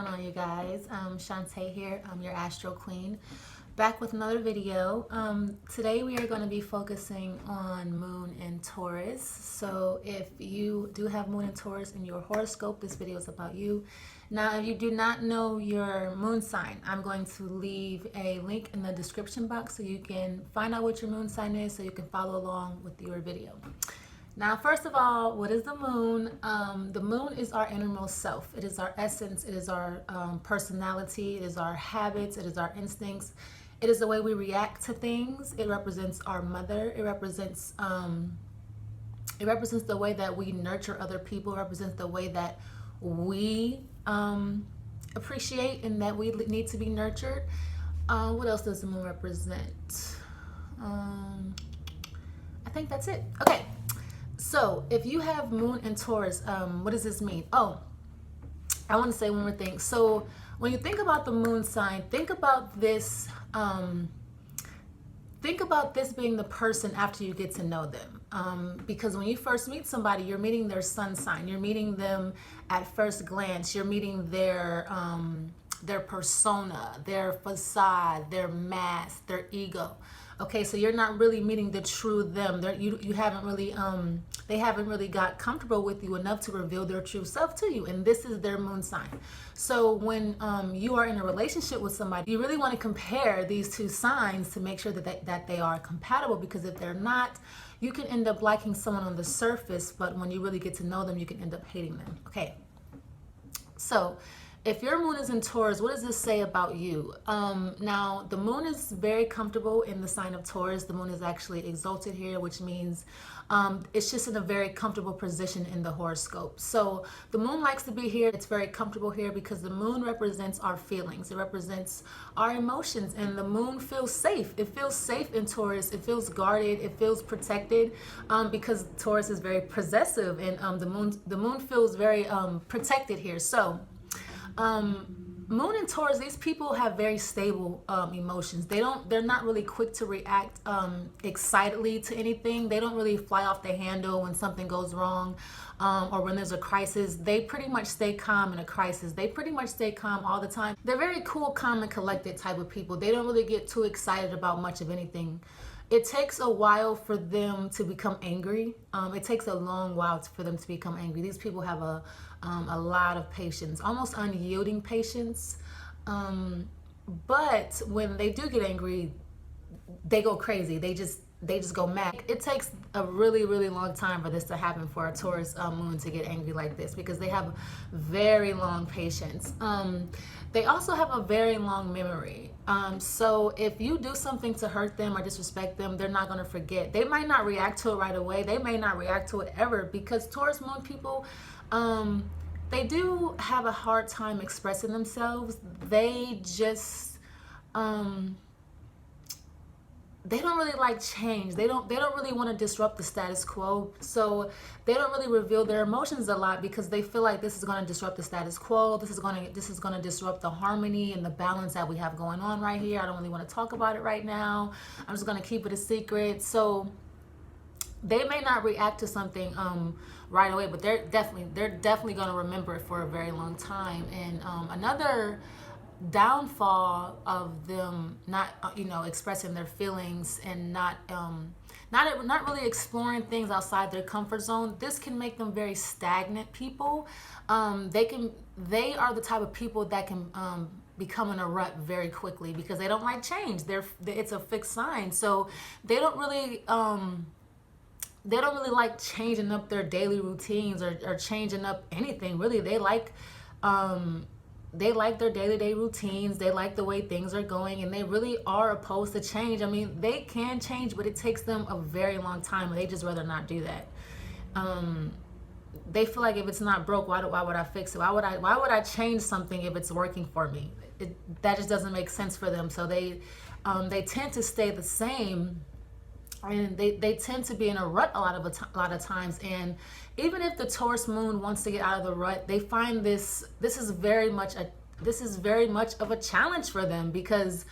going on, you guys? Shantae here. I'm your Astro Queen, back with another video. Today we are going to be focusing on Moon in Taurus. So if you do have Moon in Taurus in your horoscope, this video is about you. Now, if you do not know your moon sign, I'm going to leave a link in the description box so you can find out what your moon sign is so you can follow along with your video. Now, first of all, what is the moon? The moon is our innermost self. It is our essence. It is our personality. It is our habits. It is our instincts. It is the way we react to things. It represents our mother. It represents the way that we nurture other people. It represents the way that we appreciate and that we need to be nurtured. What else does the moon represent? I think that's it. Okay. So if you have Moon in Taurus, what does this mean? Oh, I want to say one more thing. So when you think about the moon sign, think about this being the person after you get to know them. Because when you first meet somebody, you're meeting their sun sign. You're meeting them at first glance. You're meeting their persona, their facade, their mask, their ego. Okay, so you're not really meeting the true them. You haven't really, they haven't really got comfortable with you enough to reveal their true self to you, and this is their moon sign. So when you are in a relationship with somebody, you really want to compare these two signs to make sure that they are compatible, because if they're not, you can end up liking someone on the surface, but when you really get to know them, you can end up hating them. Okay, so if your moon is in Taurus, what does this say about you? Now, the moon is very comfortable in the sign of Taurus. The moon is actually exalted here, which means it's just in a very comfortable position in the horoscope. So the moon likes to be here. It's very comfortable here because the moon represents our feelings. It represents our emotions, and the moon feels safe. It feels safe in Taurus. It feels guarded. It feels protected because Taurus is very possessive, and the moon feels very protected here. So Moon and Taurus, these people have very stable emotions. They're not really quick to react excitedly to anything. They don't really fly off the handle when something goes wrong or when there's a crisis. They pretty much stay calm in a crisis. They pretty much stay calm all the time. They're very cool, calm, and collected type of people. They don't really get too excited about much of anything. It takes a while for them to become angry. It takes a long while for them to become angry. These people have a lot of patience, almost unyielding patience. But when they do get angry, they go crazy. They just go mad. It takes a really, really long time for this to happen for a Taurus moon to get angry like this, because they have very long patience. They also have a very long memory. So if you do something to hurt them or disrespect them, they're not going to forget. They might not react to it right away. They may not react to it ever, because Taurus moon people, they do have a hard time expressing themselves. They just, they don't really like change. They don't really want to disrupt the status quo. So they don't really reveal their emotions a lot, because they feel like this is going to disrupt the status quo. This is going to disrupt the harmony and the balance that we have going on right here. I don't really want to talk about it right now. I'm just going to keep it a secret. So they may not react to something right away, but they're definitely going to remember it for a very long time. And another downfall of them not expressing their feelings and not really exploring things outside their comfort zone, this can make them very stagnant people. They are the type of people that can become in a rut very quickly, because they don't like change. It's a fixed sign, so they don't really like changing up their daily routines or changing up anything really. They like their day-to-day routines. They like the way things are going, and they really are opposed to change. I mean, they can change, but it takes them a very long time, and they just rather not do that. They feel like if it's not broke, why would I fix it? Why would I change something if it's working for me? That just doesn't make sense for them. So they tend to stay the same, and they tend to be in a rut a lot of times. And even if the Taurus moon wants to get out of the rut, they find this is very much of a challenge for them, because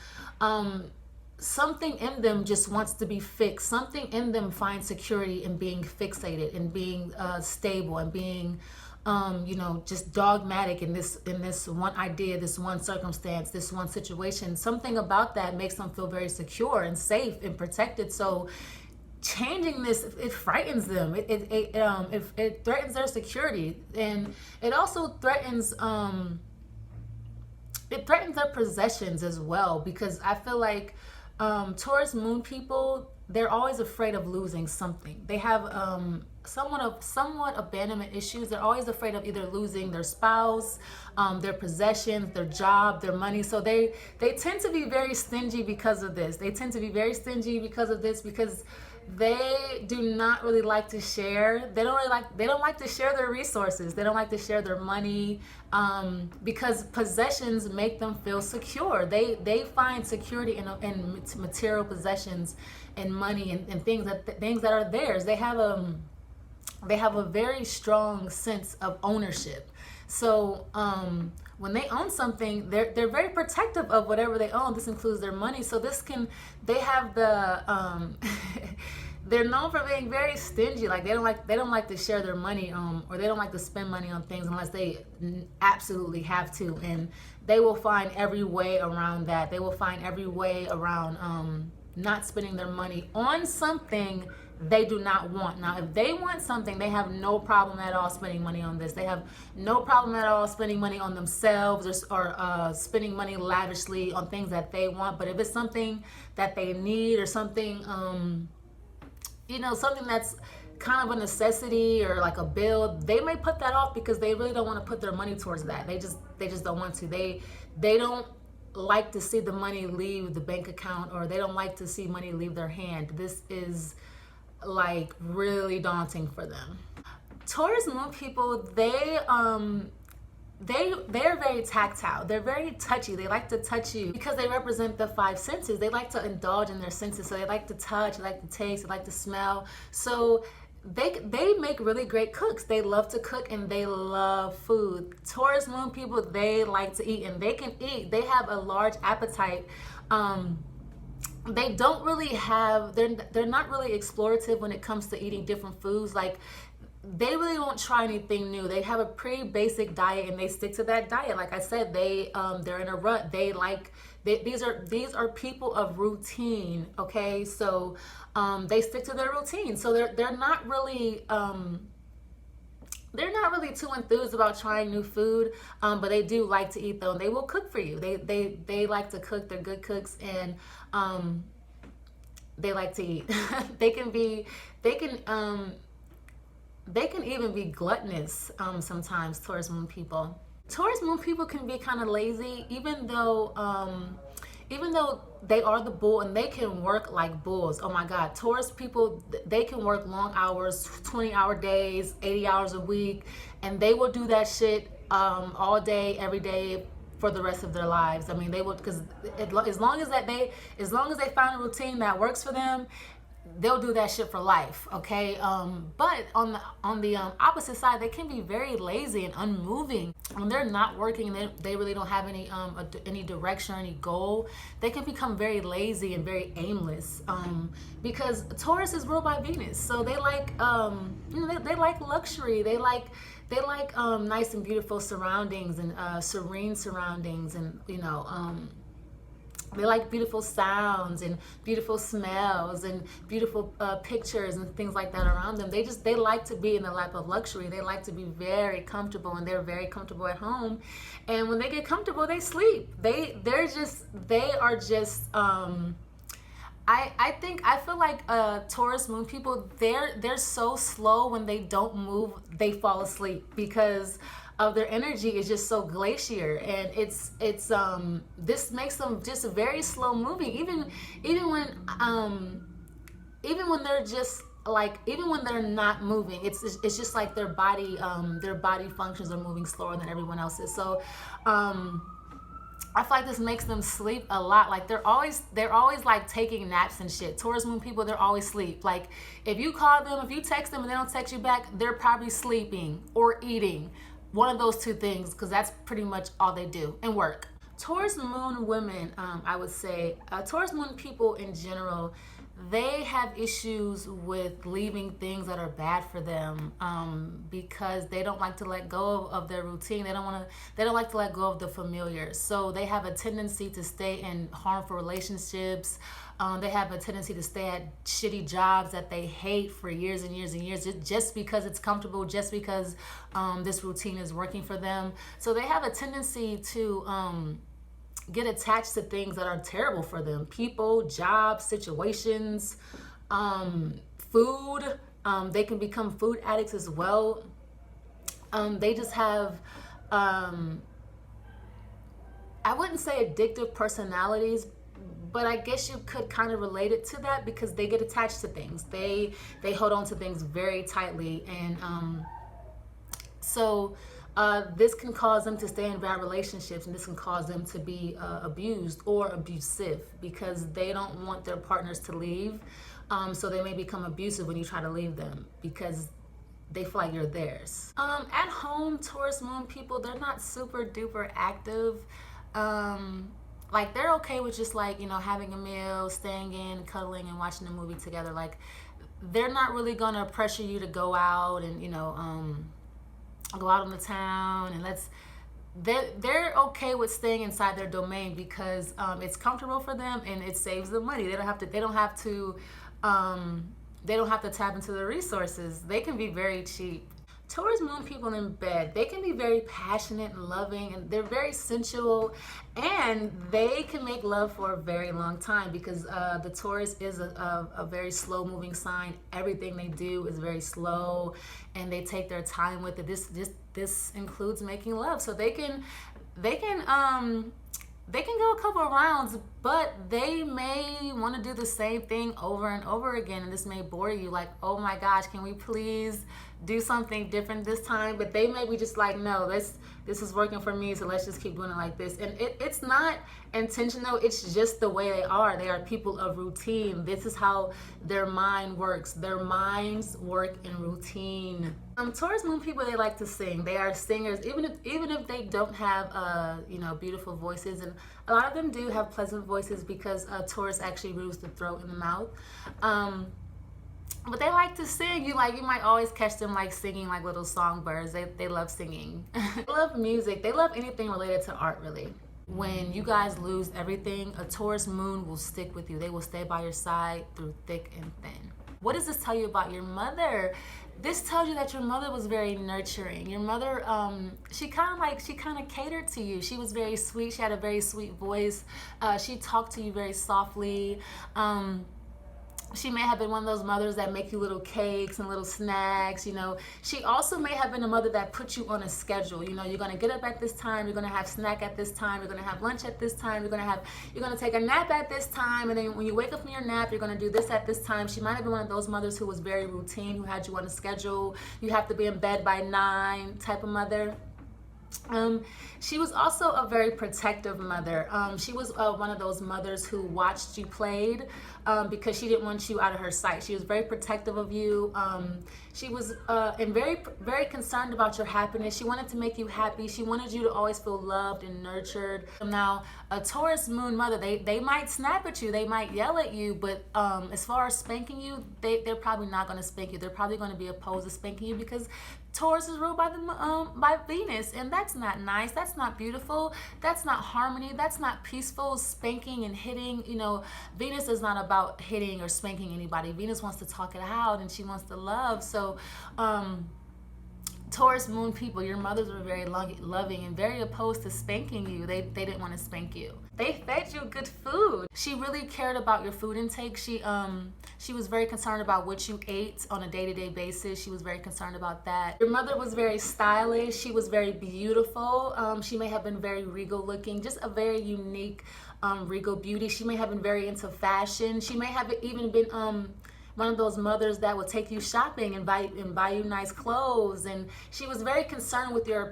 something in them just wants to be fixed. Something in them finds security in being fixated and being stable and being you know, just dogmatic in this one idea, this one circumstance, this one situation. Something about that makes them feel very secure and safe and protected. So changing this, it frightens them. It threatens their security, and it also threatens their possessions as well, because I feel like Taurus moon people, they're always afraid of losing something. They have somewhat abandonment issues. They're always afraid of either losing their spouse, their possessions, their job, their money. So they tend to be very stingy because of this. Because they do not really like to share. They don't like to share their resources. They don't like to share their money, because possessions make them feel secure. They find security in material possessions and money and things that are theirs. They have a very strong sense of ownership. So when they own something, they're very protective of whatever they own. This includes their money. So they have the they're known for being very stingy. Like they don't like to share their money, or they don't like to spend money on things unless they absolutely have to. And they will find every way around that. They will find every way around not spending their money on something they do not want. Now, if they want something, they have no problem at all spending money on this. They have no problem at all spending money on themselves, or spending money lavishly on things that they want. But if it's something that they need, or something, something that's kind of a necessity or like a bill, they may put that off because they really don't want to put their money towards that. They just don't want to. They don't like to see the money leave the bank account, or they don't like to see money leave their hand. This is like really daunting for them. Taurus moon people, they're very tactile. They're very touchy. They like to touch you because they represent the five senses. They like to indulge in their senses. So they like to touch, they like to taste, they like to smell. So they make really great cooks. They love to cook and they love food. Taurus moon people, they like to eat, and they can eat. They have a large appetite. They don't really have, they're not really explorative when it comes to eating different foods. Like, they really don't try anything new. They have a pretty basic diet and they stick to that diet. Like I said, they're in a rut. These are people of routine. Okay, so they stick to their routine. So they're not really too enthused about trying new food, but they do like to eat though, and they will cook for you. They like to cook. They're good cooks, and they like to eat. They can even be gluttonous sometimes. Taurus moon people. Taurus moon people can be kind of lazy, even though they are the bull and they can work like bulls. Oh my God, Taurus people, they can work long hours, 20-hour days, 80 hours a week, and they will do that shit all day, every day, for the rest of their lives. I mean, they will, because as long as they find a routine that works for them, they'll do that shit for life. Okay, but on the opposite side, they can be very lazy and unmoving. When they're not working, they really don't have any direction or any goal. They can become very lazy and very aimless, because Taurus is ruled by Venus. So they like they like luxury. They like nice and beautiful surroundings and serene surroundings, and they like beautiful sounds and beautiful smells and beautiful pictures and things like that around them. They like to be in the lap of luxury. They like to be very comfortable, and they're very comfortable at home. And when they get comfortable, they sleep. I feel like Taurus moon people, they're so slow. When they don't move, they fall asleep because of their energy is just so glacier, and this makes them just very slow moving. Even when they're just like, even when they're not moving, it's just like their body functions are moving slower than everyone else's. So I feel like this makes them sleep a lot. Like they're always like taking naps and shit. Taurus moon people, they're always asleep. Like if you call them, if you text them and they don't text you back, they're probably sleeping or eating. One of those two things, because that's pretty much all they do, and work. Taurus moon women, I would say, Taurus moon people in general, they have issues with leaving things that are bad for them, because they don't like to let go of their routine. They don't like to let go of the familiar. So they have a tendency to stay in harmful relationships. They have a tendency to stay at shitty jobs that they hate for years and years and years, just because it's comfortable, just because this routine is working for them. So they have a tendency to get attached to things that are terrible for them: people, jobs, situations, food. They can become food addicts as well. They just have, I wouldn't say addictive personalities, but I guess you could kind of relate it to that, because they get attached to things. They hold on to things very tightly, and so this can cause them to stay in bad relationships, and this can cause them to be abused or abusive, because they don't want their partners to leave. So they may become abusive when you try to leave them, because they feel like you're theirs. At home, Taurus moon people, they're not super duper active. Like, they're okay with just, like, you know, having a meal, staying in, cuddling, and watching a movie together. Like, they're not really gonna pressure you to go out and, you know, go out on the town, and they're okay with staying inside their domain, because it's comfortable for them and it saves them money. They don't have to tap into the resources. They can be very cheap. Taurus moon people in bed, they can be very passionate and loving, and they're very sensual, and they can make love for a very long time, because the Taurus is a very slow moving sign. Everything they do is very slow, and they take their time with it. This includes making love. So they can go a couple of rounds, but they may want to do the same thing over and over again, and this may bore you. Like, oh my gosh, can we please do something different this time? But they may be just like, no, this is working for me, so let's just keep doing it like this. And it's not intentional, it's just the way they are. They are people of routine. This is how their mind works. Their minds work in routine. Taurus moon people, they like to sing. They are singers, even if they don't have you know, beautiful voices, and a lot of them do have pleasant voices, because Taurus actually rules the throat and the mouth. But they like to sing. You might always catch them like singing like little songbirds. They love singing. They love music. They love anything related to art, really. When you guys lose everything, a Taurus moon will stick with you. They will stay by your side through thick and thin. What does this tell you about your mother? This tells you that your mother was very nurturing. Your mother, she kind of catered to you. She was very sweet. She had a very sweet voice. She talked to you very softly. She may have been one of those mothers that make you little cakes and little snacks, you know. She also may have been a mother that put you on a schedule. You know, you're gonna get up at this time, you're gonna have snack at this time, you're gonna have lunch at this time, you're gonna take a nap at this time, and then when you wake up from your nap, you're gonna do this at this time. She might have been one of those mothers who was very routine, who had you on a schedule. You have to be in bed by 9 type of mother. She was also a very protective mother. She was one of those mothers who watched you played, because she didn't want you out of her sight. She was very protective of you. She was and very concerned about your happiness. She wanted to make you happy. She wanted you to always feel loved and nurtured. Now, a Taurus moon mother, they might snap at you, they might yell at you, but as far as spanking you, they're probably not going to spank you. They're probably going to be opposed to spanking you, because Taurus is ruled by Venus, and that's not nice. That's not beautiful. That's not harmony. That's not peaceful. Spanking and hitting, you know, Venus is not about hitting or spanking anybody. Venus wants to talk it out, and she wants to love. So, Taurus moon people, your mothers were very loving and very opposed to spanking you. They didn't want to spank you. They fed you good food. She really cared about your food intake. She was very concerned about what you ate on a day-to-day basis. She was very concerned about that. Your mother was very stylish. She was very beautiful. She may have been very regal looking, just a very unique regal beauty. She may have been very into fashion. She may have even been one of those mothers that would take you shopping and buy you nice clothes, and she was very concerned with your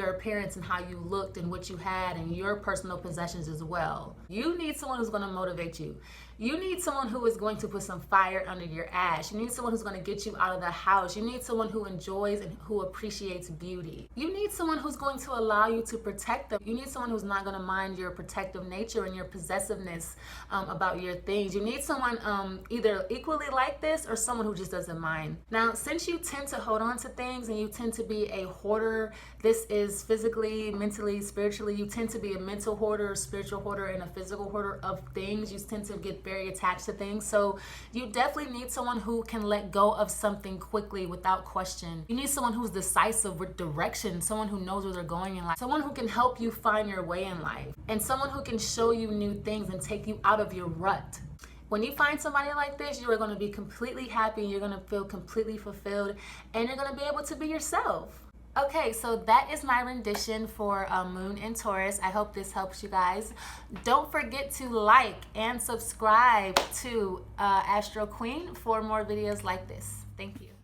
appearance and how you looked and what you had and your personal possessions as well. You need someone who's going to motivate you. You need someone who is going to put some fire under your ass. You need someone who's going to get you out of the house. You need someone who enjoys and who appreciates beauty. You need someone who's going to allow you to protect them. You need someone who's not going to mind your protective nature and your possessiveness about your things. You need someone either equally like this or someone who just doesn't mind. Now, since you tend to hold on to things and you tend to be a hoarder, this is physically, mentally, spiritually, you tend to be a mental hoarder, a spiritual hoarder, and a physical hoarder of things. You tend to get very attached to things. So you definitely need someone who can let go of something quickly without question. You need someone who's decisive with direction, someone who knows where they're going in life, someone who can help you find your way in life, and someone who can show you new things and take you out of your rut. When you find somebody like this, you are going to be completely happy, you're going to feel completely fulfilled, and you're going to be able to be yourself. Okay, so that is my rendition for Moon in Taurus. I hope this helps you guys. Don't forget to like and subscribe to Astro Queen for more videos like this. Thank you.